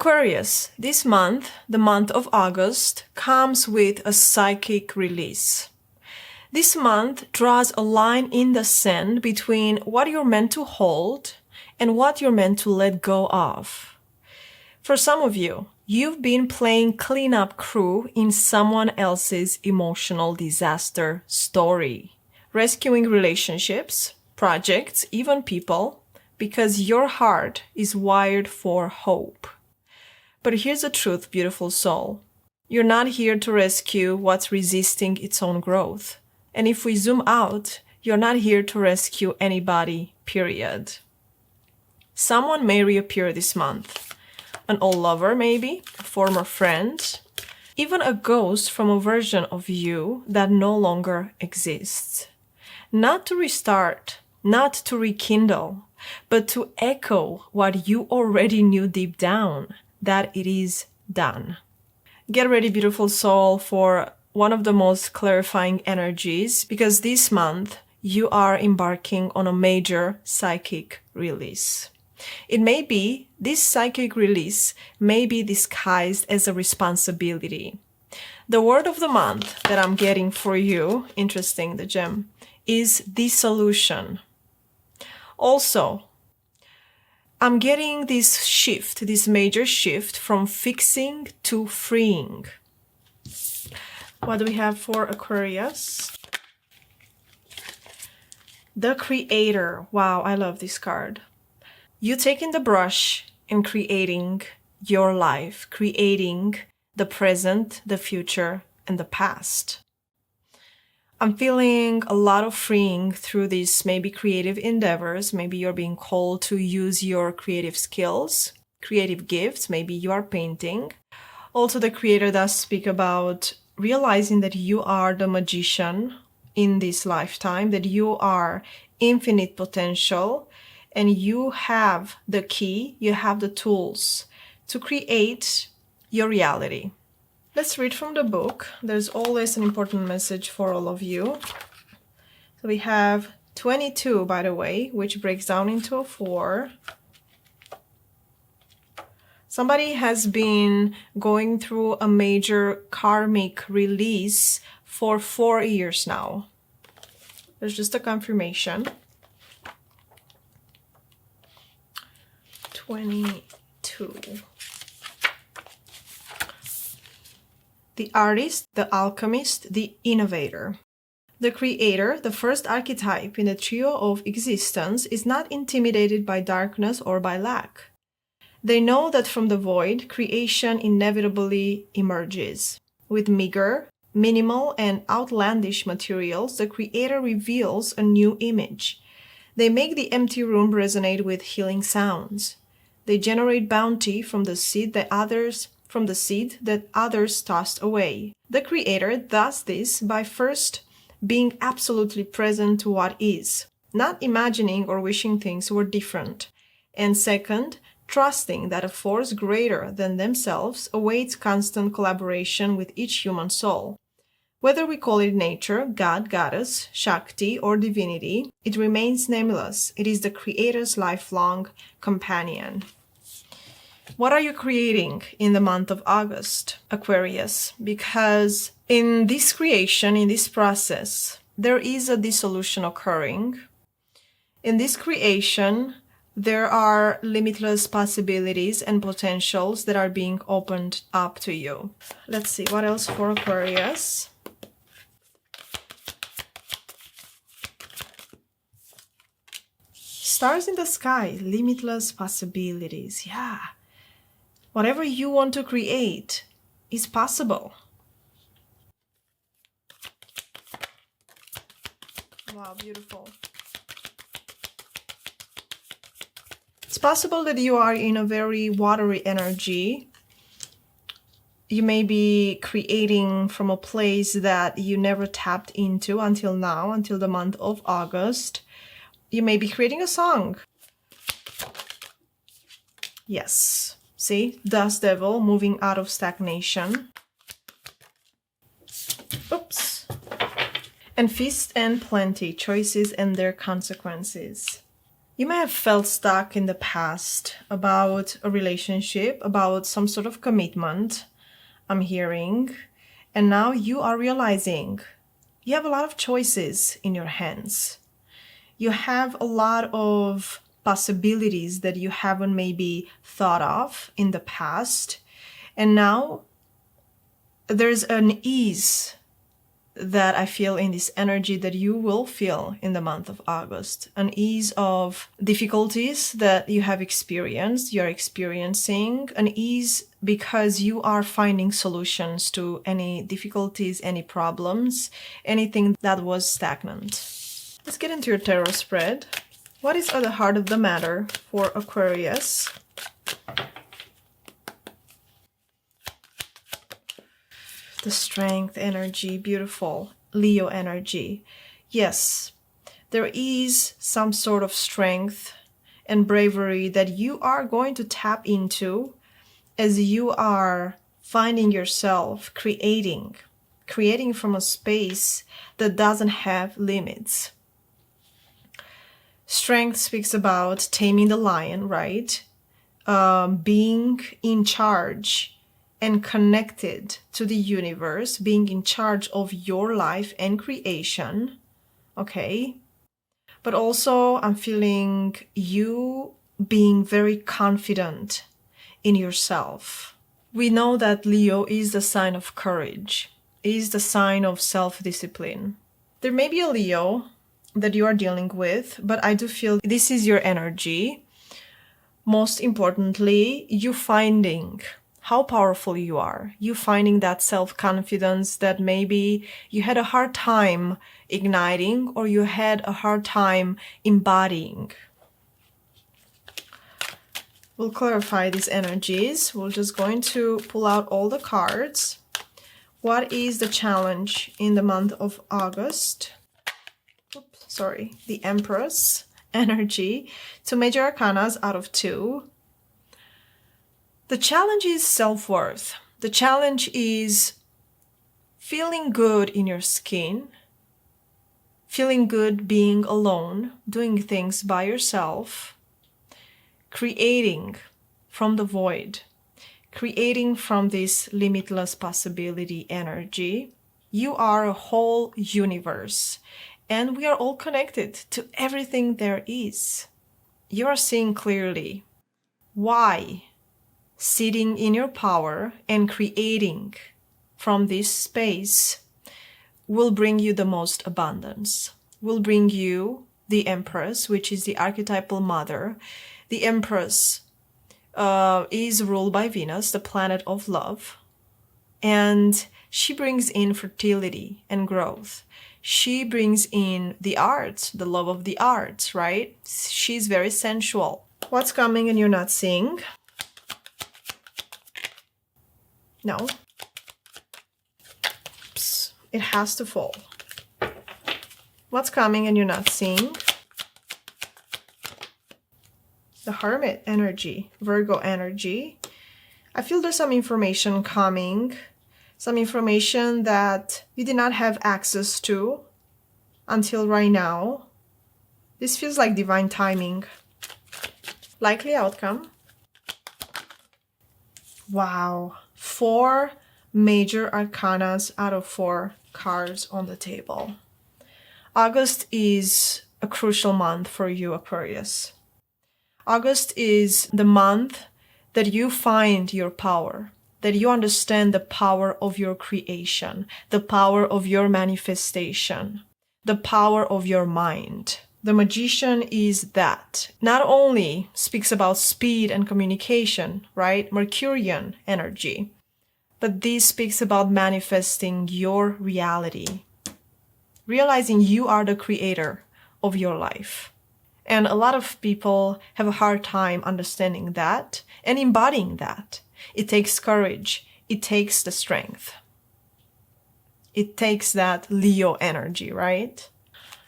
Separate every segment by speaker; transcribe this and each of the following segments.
Speaker 1: Aquarius, this month, the month of August, comes with a psychic release. This month draws a line in the sand between what you're meant to hold and what you're meant to let go of. For some of you, you've been playing cleanup crew in someone else's emotional disaster story, rescuing relationships, projects, even people, because your heart is wired for hope. But here's the truth, beautiful soul. You're not here to rescue what's resisting its own growth. And if we zoom out, you're not here to rescue anybody, period. Someone may reappear this month. An old lover, maybe, a former friend, even a ghost from a version of you that no longer exists. Not to restart, not to rekindle, but to echo what you already knew deep down, that it is done. Get ready, beautiful soul, for one of the most clarifying energies, because this month you are embarking on a major psychic release. This psychic release may be disguised as a responsibility. The word of the month that I'm getting for you, interesting, the gem, is dissolution. Also, I'm getting this major shift from fixing to freeing. What do we have for Aquarius? The Creator. Wow, I love this card. You taking the brush and creating your life, creating the present, the future, and the past. I'm feeling a lot of freeing through these maybe creative endeavors. Maybe you're being called to use your creative skills, creative gifts. Maybe you are painting. Also, the Creator does speak about realizing that you are the magician in this lifetime, that you are infinite potential, and you have the key, you have the tools to create your reality. Let's read from the book. There's always an important message for all of you. So we have 22, by the way, which breaks down into a 4. Somebody has been going through a major karmic release for 4 years now. There's just a confirmation. 22. The artist, the alchemist, the innovator. The Creator, the first archetype in the trio of existence, is not intimidated by darkness or by lack. They know that from the void, creation inevitably emerges. With meager, minimal, and outlandish materials, the Creator reveals a new image. They make the empty room resonate with healing sounds. They generate bounty from the seed that others tossed away. The Creator does this by first being absolutely present to what is, not imagining or wishing things were different, and second, trusting that a force greater than themselves awaits constant collaboration with each human soul. Whether we call it nature, God, goddess, Shakti, or divinity, it remains nameless. It is the Creator's lifelong companion. What are you creating in the month of August, Aquarius? Because in this creation, in this process, there is a dissolution occurring. In this creation, there are limitless possibilities and potentials that are being opened up to you. Let's see, what else for Aquarius? Stars in the sky, limitless possibilities. Yeah. Whatever you want to create is possible. Wow, beautiful. It's possible that you are in a very watery energy. You may be creating from a place that you never tapped into until now, until the month of August. You may be creating a song. Yes. See, Dust Devil moving out of stagnation. Oops. And feast and plenty, choices and their consequences. You may have felt stuck in the past about a relationship, about some sort of commitment, I'm hearing, and now you are realizing you have a lot of choices in your hands. You have a lot of possibilities that you haven't maybe thought of in the past, and now there's an ease that I feel in this energy that you will feel in the month of August. An ease of difficulties that you have experienced, you're experiencing. An ease because you are finding solutions to any difficulties, any problems, anything that was stagnant. Let's get into your tarot spread. What is at the heart of the matter for Aquarius? The strength energy, beautiful. Leo energy. Yes, there is some sort of strength and bravery that you are going to tap into as you are finding yourself creating from a space that doesn't have limits. Strength speaks about taming the lion, right? Being in charge and connected to the universe, being in charge of your life and creation, okay? But also I'm feeling you being very confident in yourself. We know that Leo is the sign of courage, is the sign of self-discipline. There may be a Leo that you are dealing with, but I do feel this is your energy. Most importantly, you finding how powerful you are. You finding that self-confidence that maybe you had a hard time igniting or you had a hard time embodying. We'll clarify these energies. We're just going to pull out all the cards. What is the challenge in the month of August? Oops, sorry, the Empress energy. 2 major arcanas out of 2. The challenge is self-worth. The challenge is feeling good in your skin, feeling good being alone, doing things by yourself, creating from the void, creating from this limitless possibility energy. You are a whole universe, and we are all connected to everything there is. You are seeing clearly why sitting in your power and creating from this space will bring you the most abundance, will bring you the Empress, which is the archetypal mother. The Empress is ruled by Venus, the planet of love, and she brings in fertility and growth. She brings in the arts, the love of the arts, right? She's very sensual. What's coming and you're not seeing? No. Oops. It has to fall. What's coming and you're not seeing? The Hermit energy, Virgo energy. I feel there's some information coming, some information that you did not have access to until right now. This feels like divine timing. Likely outcome. Wow. 4 major arcanas out of 4 cards on the table. August is a crucial month for you, Aquarius. August is the month that you find your power, that you understand the power of your creation, the power of your manifestation, the power of your mind. The Magician is that. Not only speaks about speed and communication, right? Mercurian energy. But this speaks about manifesting your reality. Realizing you are the creator of your life. And a lot of people have a hard time understanding that and embodying that. It takes courage. It takes the strength. It takes that Leo energy, right?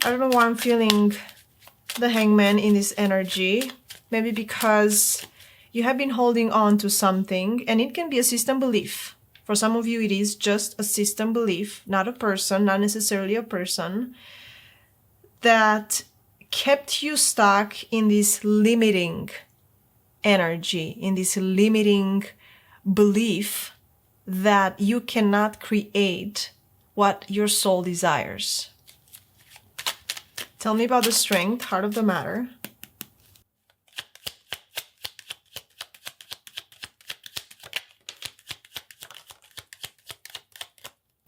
Speaker 1: I don't know why I'm feeling the Hangman in this energy. Maybe because you have been holding on to something, and it can be a system belief. For some of you, it is just a system belief, not a person, not necessarily a person, that kept you stuck in this limiting energy, in this limiting belief that you cannot create what your soul desires. Tell me about the strength, heart of the matter.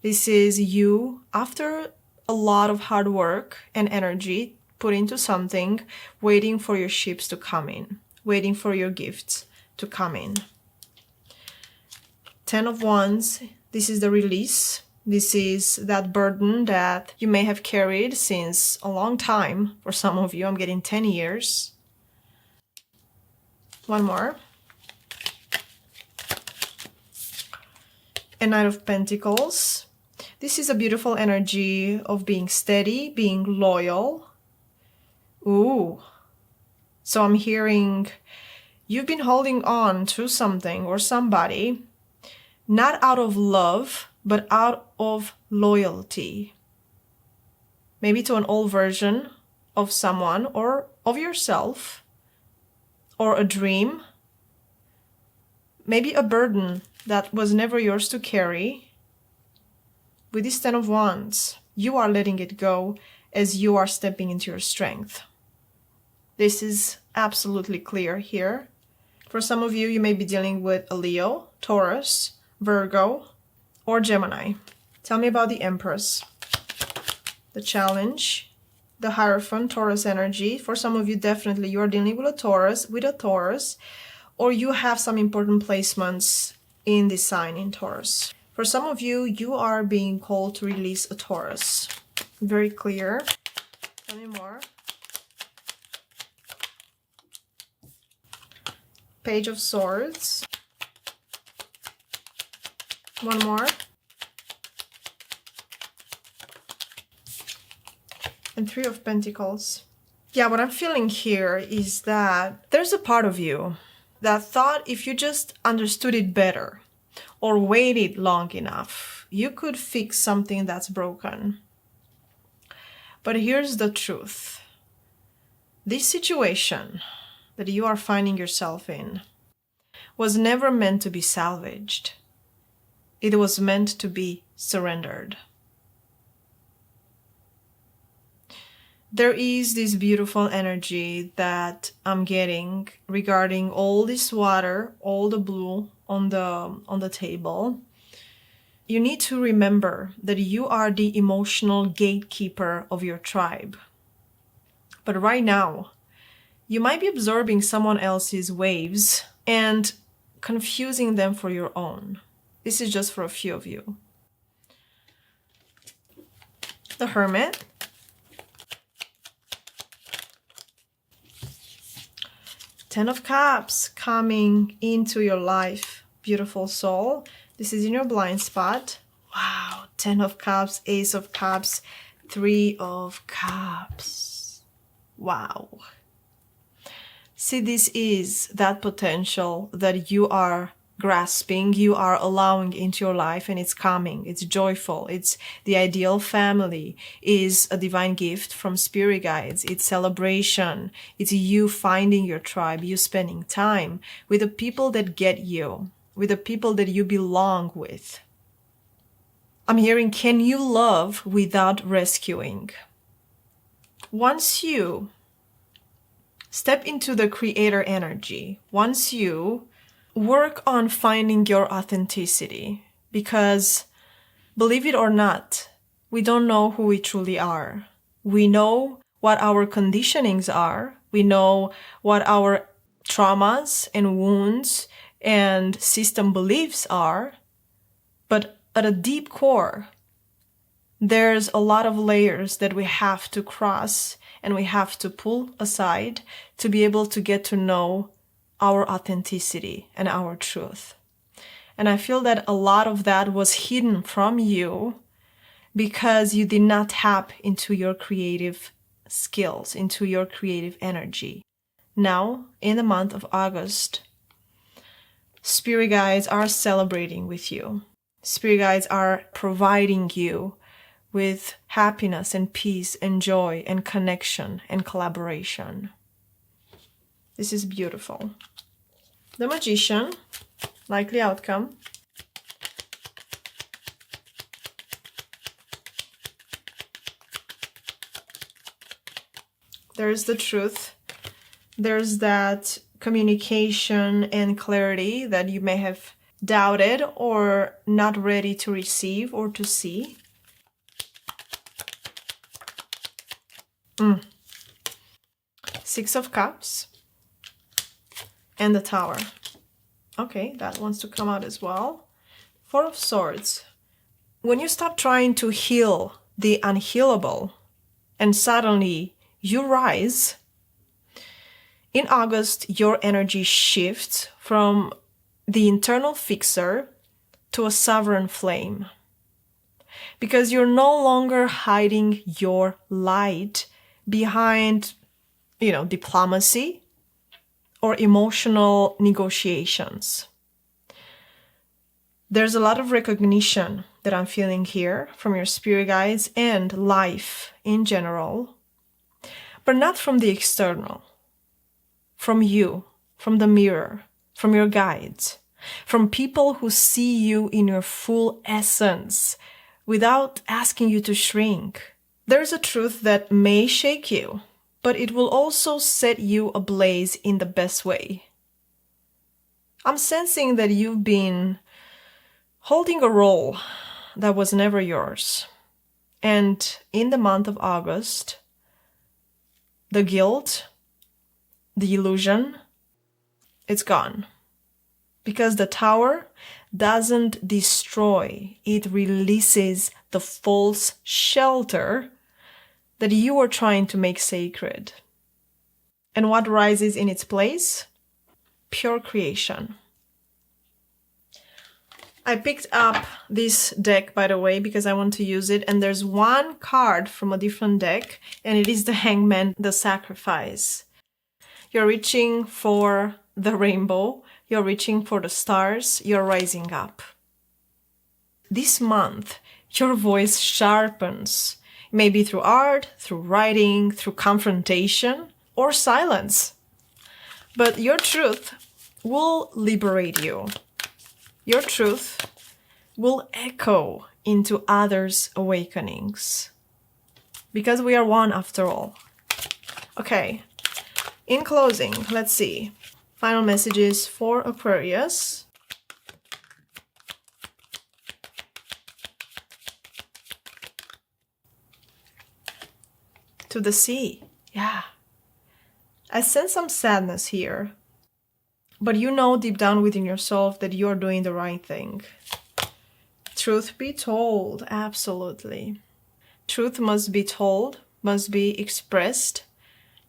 Speaker 1: This is you after a lot of hard work and energy put into something, waiting for your ships to come in, waiting for your gifts to come in. 10 of Wands, this is the release. This is that burden that you may have carried since a long time. For some of you, I'm getting 10 years. One more. A Knight of Pentacles. This is a beautiful energy of being steady, being loyal. Ooh. So I'm hearing you've been holding on to something or somebody, not out of love, but out of loyalty. Maybe to an old version of someone or of yourself, or a dream. Maybe a burden that was never yours to carry. With this 10 of Wands, you are letting it go as you are stepping into your strength. This is absolutely clear here. For some of you, you may be dealing with a Leo, Taurus, Virgo, or Gemini. Tell me about the Empress, the Challenge, the Hierophant, Taurus energy. For some of you, definitely you are dealing with a Taurus, or you have some important placements in this sign in Taurus. For some of you, you are being called to release a Taurus. Very clear. Tell me more. Page of Swords. One more. And Three of Pentacles. Yeah, what I'm feeling here is that there's a part of you that thought if you just understood it better or waited long enough, you could fix something that's broken. But here's the truth. This situation that you are finding yourself in was never meant to be salvaged. It was meant to be surrendered. There is this beautiful energy that I'm getting regarding all this water, all the blue on the table. You need to remember that you are the emotional gatekeeper of your tribe. But right now, you might be absorbing someone else's waves and confusing them for your own. This is just for a few of you. The Hermit. Ten of Cups coming into your life, beautiful soul. This is in your blind spot. Wow, 10 of Cups, Ace of Cups, 3 of Cups. Wow. See, this is that potential that you are grasping, you are allowing into your life, and it's coming, it's joyful, it's the ideal family, is a divine gift from spirit guides, it's celebration, it's you finding your tribe, you spending time with the people that get you, with the people that you belong with. I'm hearing, can you love without rescuing? Once you step into the creator energy, once you work on finding your authenticity, because believe it or not, we don't know who we truly are. We know what our conditionings are. We know what our traumas and wounds and system beliefs are. But at a deep core, there's a lot of layers that we have to cross and we have to pull aside to be able to get to know our authenticity and our truth. And I feel that a lot of that was hidden from you because you did not tap into your creative skills, into your creative energy. Now, in the month of August, spirit guides are celebrating with you. Spirit guides are providing you with happiness and peace and joy and connection and collaboration. This is beautiful. The Magician, likely outcome. There's the truth. There's that communication and clarity that you may have doubted or not ready to receive or to see. Six of Cups and the Tower. Okay, that wants to come out as well. Four of Swords. When you stop trying to heal the unhealable and suddenly you rise, in August, your energy shifts from the internal fixer to a sovereign flame. Because you're no longer hiding your light behind, diplomacy or emotional negotiations. There's a lot of recognition that I'm feeling here from your spirit guides and life in general, but not from the external. From you, from the mirror, from your guides, from people who see you in your full essence without asking you to shrink. There's a truth that may shake you, but it will also set you ablaze in the best way. I'm sensing that you've been holding a role that was never yours. And in the month of August, the guilt, the illusion, it's gone. Because the Tower doesn't destroy, it releases the false shelter that you are trying to make sacred. And what rises in its place? Pure creation. I picked up this deck, by the way, because I want to use it, and there's one card from a different deck, and it is the Hangman, the Sacrifice. You're reaching for the rainbow, you're reaching for the stars, you're rising up. This month, your voice sharpens, maybe through art, through writing, through confrontation, or silence. But your truth will liberate you. Your truth will echo into others' awakenings. Because we are one after all. Okay. In closing, let's see. Final messages for Aquarius. To the sea. Yeah. I sense some sadness here. But you know deep down within yourself that you're doing the right thing. Truth be told, absolutely. Truth must be told, must be expressed.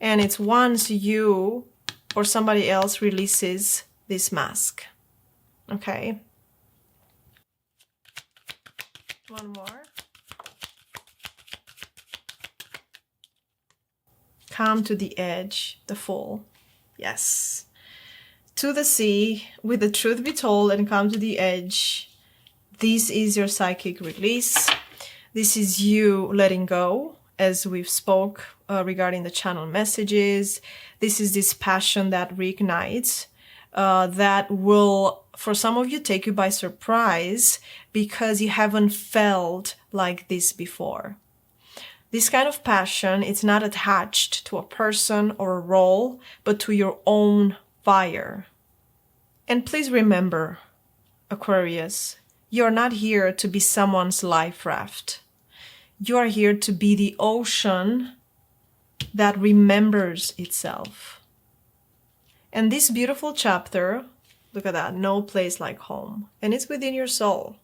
Speaker 1: And it's once you or somebody else releases this mask. Okay. One more. Come to the edge, the Fool. Yes. To the sea, with the truth be told and come to the edge. This is your psychic release. This is you letting go, as we've spoke regarding the channel messages. This is this passion that reignites, that will, for some of you, take you by surprise because you haven't felt like this before. This kind of passion, it's not attached to a person or a role, but to your own fire. And please remember, Aquarius, you're not here to be someone's life raft. You are here to be the ocean that remembers itself. And this beautiful chapter, look at that, no place like home. And it's within your soul.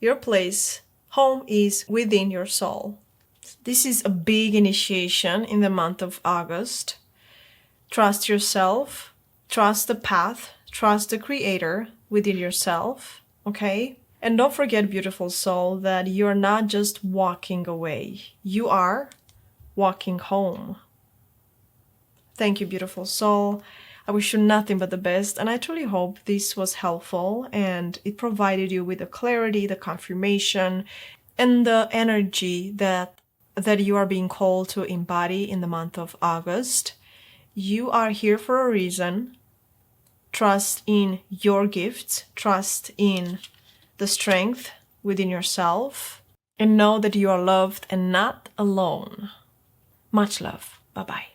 Speaker 1: Your place, home, is within your soul. This is a big initiation in the month of August. Trust yourself, trust the path, trust the creator within yourself, okay? And don't forget, beautiful soul, that you're not just walking away. You are walking home. Thank you, beautiful soul. I wish you nothing but the best, and I truly hope this was helpful and it provided you with the clarity, the confirmation, and the energy that you are being called to embody in the month of August. You are here for a reason. Trust in your gifts, trust in the strength within yourself, and know that you are loved and not alone. Much love. Bye-bye.